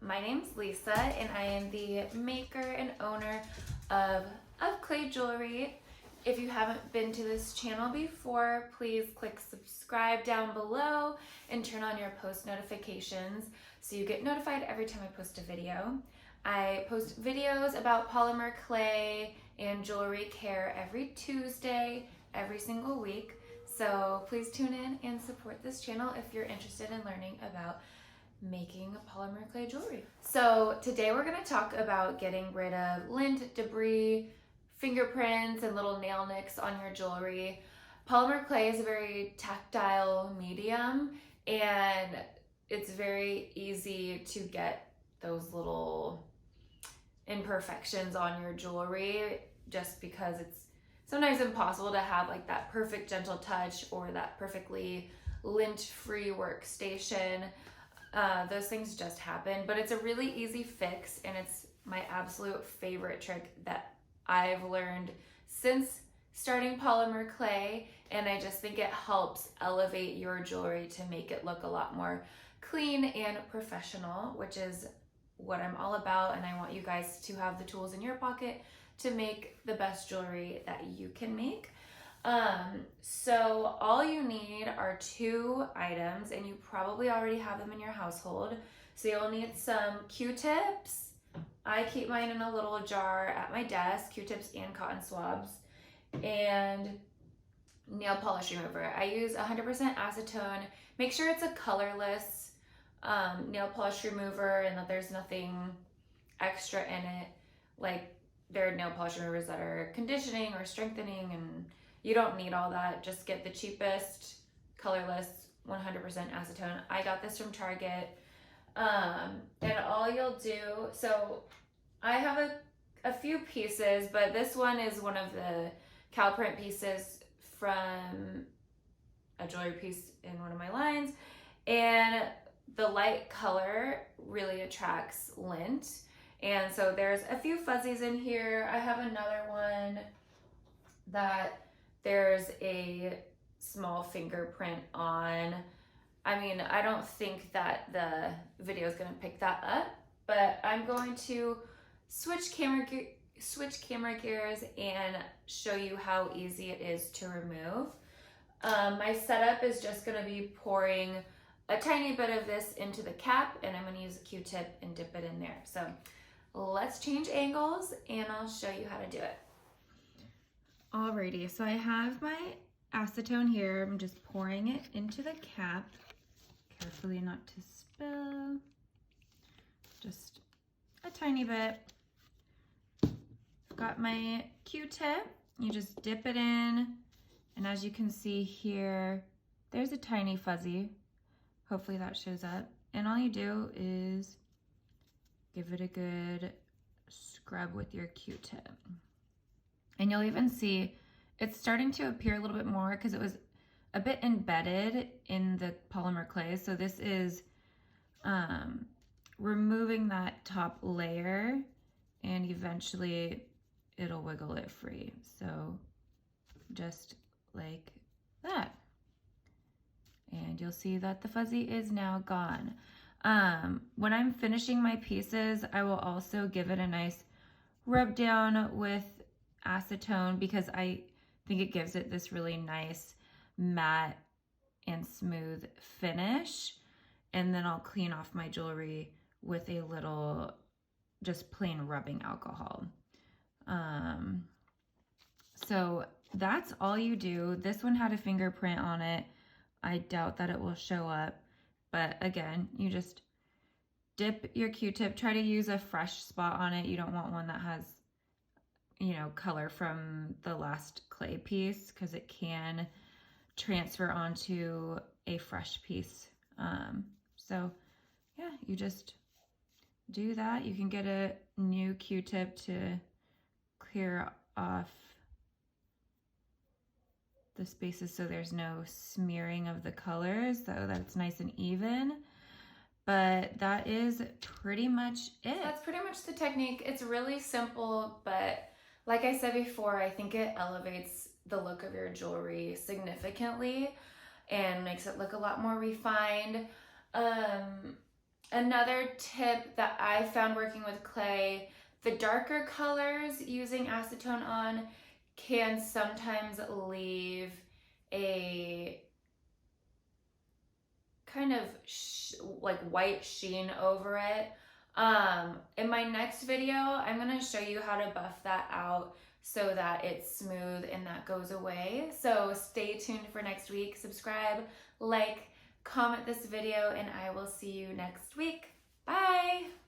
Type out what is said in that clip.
My name's Lisa and I am the maker and owner of Clay Jewelry. If you haven't been to this channel before, please click subscribe down below and turn on your post notifications so you get notified every time I post a video. I post videos about polymer clay and jewelry care every Tuesday, every single week. So please tune in and support this channel if you're interested in learning about making polymer clay jewelry. So today we're going to talk about getting rid of lint, debris, fingerprints, and little nail nicks on your jewelry. Polymer clay is a very tactile medium and it's very easy to get those little imperfections on your jewelry just because it's sometimes impossible to have like that perfect gentle touch or that perfectly lint-free workstation. Those things just happen, but it's a really easy fix and it's my absolute favorite trick that I've learned since starting polymer clay, and I just think it helps elevate your jewelry to make it look a lot more clean and professional, which is what I'm all about, and I want you guys to have the tools in your pocket to make the best jewelry that you can make. So all you need are 2 items, and you probably already have them in your household. So you'll need some Q-tips. I keep mine in a little jar at my desk, Q-tips and cotton swabs, and nail polish remover. I use 100% acetone. Make sure it's a colorless nail polish remover and that there's nothing extra in it. Like there are nail polish removers that are conditioning or strengthening, and you don't need all that. Just get the cheapest, colorless, 100% acetone. I got this from Target. And all you'll do, so I have a few pieces, but this one is one of the cow print pieces from a jewelry piece in one of my lines. And the light color really attracts lint. And so there's a few fuzzies in here. I have another one that there's a small fingerprint on. I mean, I don't think that the video is going to pick that up, but I'm going to switch camera gears and show you how easy it is to remove. My setup is just going to be pouring a tiny bit of this into the cap, and I'm going to use a Q-tip and dip it in there. So let's change angles and I'll show you how to do it. Alrighty, so I have my acetone here. I'm just pouring it into the cap. Carefully not to spill. Just a tiny bit. I've got my Q-tip. You just dip it in, and as you can see here, there's a tiny fuzzy. Hopefully that shows up. And all you do is give it a good scrub with your Q-tip. And you'll even see it's starting to appear a little bit more because it was a bit embedded in the polymer clay. So this is removing that top layer, and eventually it'll wiggle it free. So just like that. And you'll see that the fuzzy is now gone. When I'm finishing my pieces, I will also give it a nice rub down with acetone because I think it gives it this really nice matte and smooth finish. And then I'll clean off my jewelry with a little just plain rubbing alcohol. So that's all you do. This one had a fingerprint on it. I doubt that it will show up, but again, you just dip your Q-tip. Try to use a fresh spot on it. You don't want one that has, you know, color from the last clay piece because it can transfer onto a fresh piece. So yeah, you just do that. You can get a new Q-tip to clear off the spaces so there's no smearing of the colors, so that's nice and even. But that is pretty much it. So that's pretty much the technique. It's really simple, but like I said before, I think it elevates the look of your jewelry significantly and makes it look a lot more refined. Another tip that I found working with clay, the darker colors using acetone on can sometimes leave a kind of like white sheen over it. In my next video, I'm gonna show you how to buff that out so that it's smooth and that goes away. So stay tuned for next week. Subscribe, like, comment this video, and I will see you next week. Bye!